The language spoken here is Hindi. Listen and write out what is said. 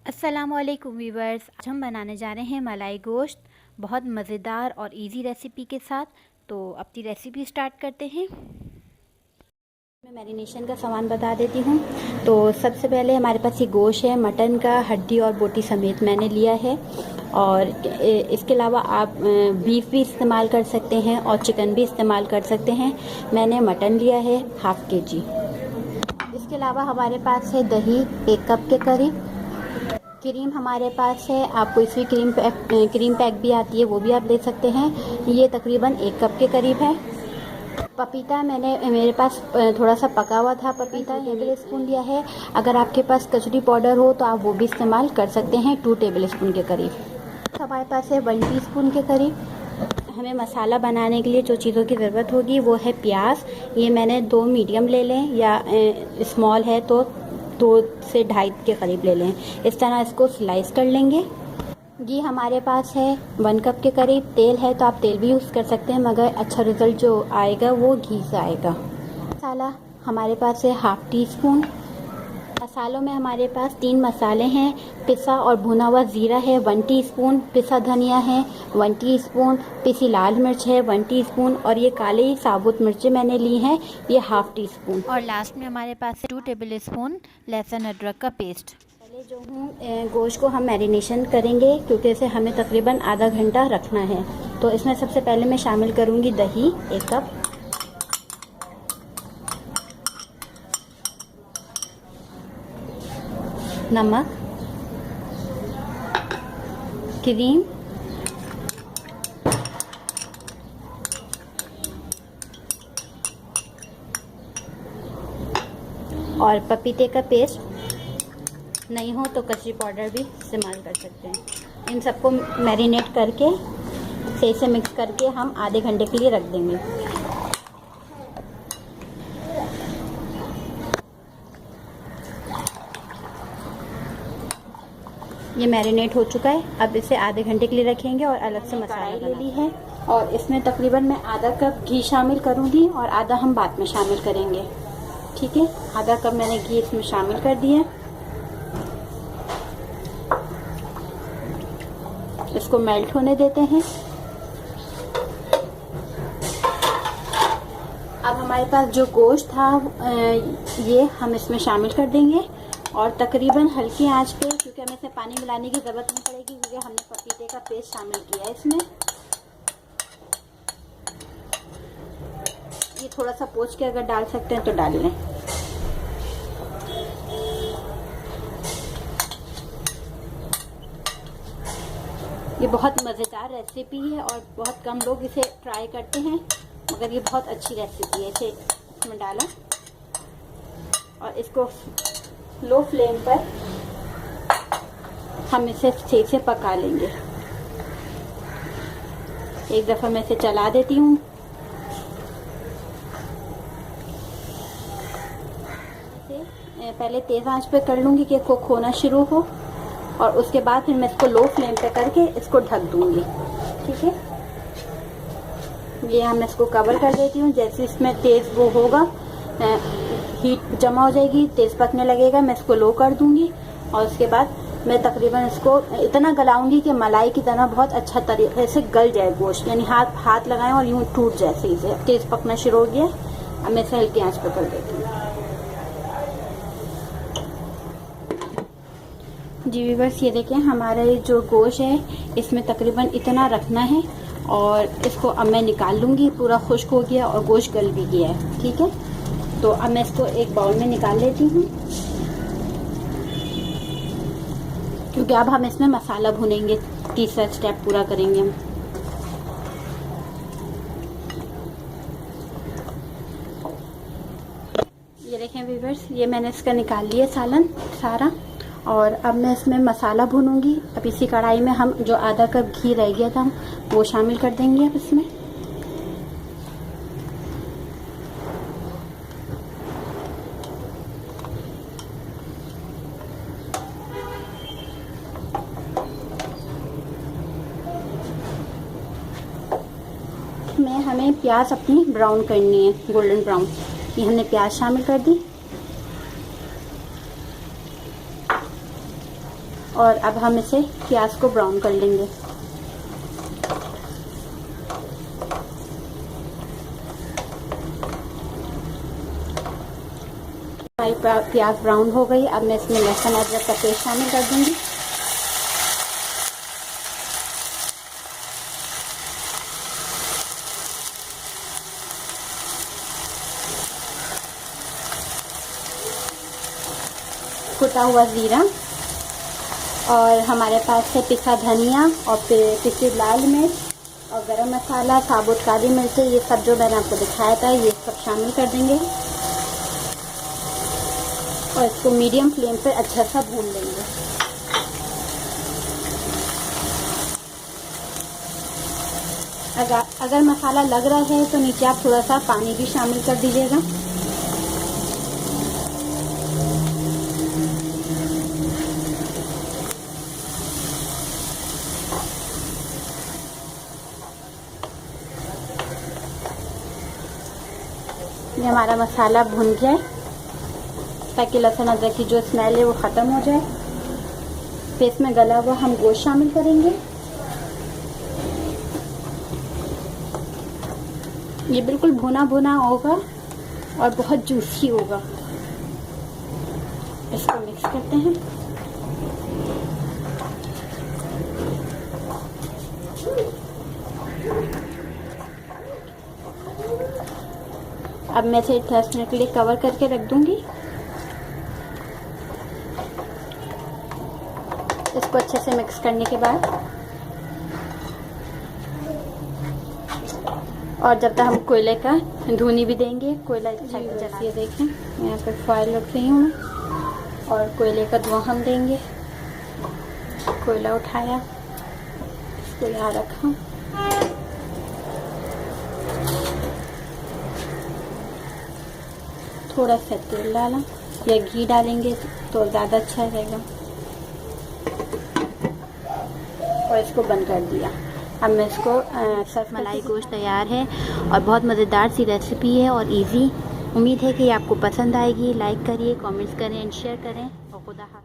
अस्सलामुअलैकुम वीवर्स, आज हम बनाने जा रहे हैं मलाई गोश्त बहुत मज़ेदार और इजी रेसिपी के साथ। तो अपनी रेसिपी स्टार्ट करते हैं। मैं मैरिनेशन का सामान बता देती हूँ। तो सबसे पहले हमारे पास ये गोश्त है, मटन का हड्डी और बोटी समेत मैंने लिया है। और इसके अलावा आप बीफ भी इस्तेमाल कर सकते हैं और चिकन भी इस्तेमाल कर सकते हैं। मैंने मटन लिया है हाफ़ kg। इसके अलावा हमारे पास है दही 1 कप के करीब। क्रीम हमारे पास है, आप कोई सी क्रीम पैक भी आती है वो भी आप ले सकते हैं। ये तकरीबन 1 कप के करीब है। पपीता मेरे पास थोड़ा सा पका हुआ था पपीता, 2 टेबल स्पून लिया है। अगर आपके पास कचौरी पाउडर हो तो आप वो भी इस्तेमाल कर सकते हैं, 2 टेबल स्पून के करीब। हमारे पास है 1 टीस्पून के करीब। हमें मसाला बनाने के लिए जो चीज़ों की ज़रूरत होगी वो है प्याज। ये मैंने 2 मीडियम ले लें या स्मॉल है तो 2 से 2.5 के करीब ले लें। इस तरह इसको स्लाइस कर लेंगे। घी हमारे पास है 1 कप के करीब। तेल है तो आप तेल भी यूज़ कर सकते हैं, मगर अच्छा रिज़ल्ट जो आएगा वो घी से आएगा। मसाला हमारे पास है हाफ़ टी स्पून। मसालों में हमारे पास 3 मसाले हैं। पिसा और भुना हुआ ज़ीरा है 1 टीस्पून, पिसा धनिया है 1 टीस्पून, पिसी लाल मिर्च है 1 टीस्पून और ये काली साबुत मिर्चें मैंने ली हैं, ये हाफ़ टीस्पून। और लास्ट में हमारे पास 2 टेबल स्पून लहसुन अदरक का पेस्ट। पहले जो हूँ गोश्त को हम मैरिनेशन करेंगे, क्योंकि इसे हमें तकरीबन आधा घंटा रखना है। तो इसमें सबसे पहले मैं शामिल करूँगी दही 1 कप, नमक, क्रीम, और पपीते का पेस्ट। नहीं हो तो कचौरी पाउडर भी इस्तेमाल कर सकते हैं। इन सबको मैरिनेट करके सही से मिक्स करके हम आधे घंटे के लिए रख देंगे। ये मैरिनेट हो चुका है। अब इसे आधे घंटे के लिए रखेंगे और अलग से मसाला ले ली है और इसमें तकरीबन मैं आधा कप घी शामिल करूँगी और आधा हम बाद में शामिल करेंगे। ठीक है, आधा कप मैंने घी इसमें शामिल कर दिया। इसको मेल्ट होने देते हैं। अब हमारे पास जो गोश्त था ये हम इसमें शामिल कर देंगे और तकरीबन हल्की आंच पे, क्योंकि हमें इसमें पानी मिलाने की ज़रूरत नहीं पड़ेगी क्योंकि हमने पपीते का पेस्ट शामिल किया है इसमें। ये थोड़ा सा पोंछ के अगर डाल सकते हैं तो डाल लें। ये बहुत मज़ेदार रेसिपी है और बहुत कम लोग इसे ट्राई करते हैं, मगर ये बहुत अच्छी रेसिपी है। इसे इसमें डाला और इसको लो फ्लेम पर हम इसे सही से पका लेंगे। एक दफ़ा मैं इसे चला देती हूँ। इसे पहले तेज़ आंच पे कर लूँगी कि कुक होना शुरू हो और उसके बाद फिर मैं इसको लो फ्लेम पे करके इसको ढक दूँगी। ठीक है, ये हम इसको कवर कर देती हूँ। जैसे इसमें तेज़ वो होगा, हीट जमा हो जाएगी, तेज़ पकने लगेगा, मैं इसको लो कर दूँगी और उसके बाद मैं तकरीबन इसको इतना गलाऊंगी कि मलाई की तरह बहुत अच्छा तरीके से गल जाए गोश्त, यानी हाथ लगाएं और यूँ टूट जाए सही से। तेज़ पकना शुरू हो गया। अब मैं इसे हल्की आंच पे कर देती हूँ। जी व्यूअर्स, ये देखें हमारा जो गोश्त है इसमें तकरीबन इतना रखना है और इसको अब मैं निकाल लूँगी। पूरा खुश्क हो गया और गोश्त गल भी गया है। ठीक है, तो अब मैं इसको एक बाउल में निकाल लेती हूँ, क्योंकि अब हम इसमें मसाला भुनेंगे। तीसरा स्टेप पूरा करेंगे हम। ये देखें व्यूअर्स, ये मैंने इसका निकाल लिया सालन सारा और अब मैं इसमें मसाला भूनूंगी। अब इसी कढ़ाई में हम जो आधा कप घी रह गया था वो शामिल कर देंगे अब इसमें। हमें प्याज अपनी ब्राउन करनी है, गोल्डन ब्राउन। ये हमने प्याज शामिल कर दी। और अब हम इसे प्याज को ब्राउन कर लेंगे। हमारी प्याज ब्राउन हो गई। अब मैं इसमें लहसुन अदरक का पेस्ट शामिल कर दूंगी। कुटा हुआ ज़ीरा और हमारे पास है पिसा धनिया और पिसी लाल मिर्च और गरम मसाला, साबुत काली मिर्च, ये सब जो मैंने आपको दिखाया था ये सब शामिल कर देंगे और इसको मीडियम फ्लेम पर अच्छा सा भून लेंगे। अगर मसाला लग रहा है तो नीचे आप थोड़ा सा पानी भी शामिल कर दीजिएगा। ये हमारा मसाला भुन जाए ताकि लहसुन अदरक की जो स्मेल है वो ख़त्म हो जाए। फिर इसमें गला हुआ हम गोश्त शामिल करेंगे। ये बिल्कुल भुना भुना होगा और बहुत जूसी होगा। इसको मिक्स करते हैं। अब मैं इसे 10 मिनट के लिए कवर करके रख दूंगी। इसको अच्छे से मिक्स करने के बाद और जब तक हम कोयले का धुनी भी देंगे। कोयला अच्छा ये देखें यहाँ पर फॉइल रख रही हूँ और कोयले का धुआं हम देंगे। कोयला उठाया, इसको यहाँ रखा, थोड़ा सा तेल डाला या घी डालेंगे तो ज़्यादा अच्छा रहेगा और इसको बंद कर दिया। अब मैं इसको सर्व। मलाई गोश्त तैयार है और बहुत मज़ेदार सी रेसिपी है और इजी। उम्मीद है कि आपको पसंद आएगी। लाइक करिए, कमेंट्स करें, शेयर करें और खुदा हाफ़िज़।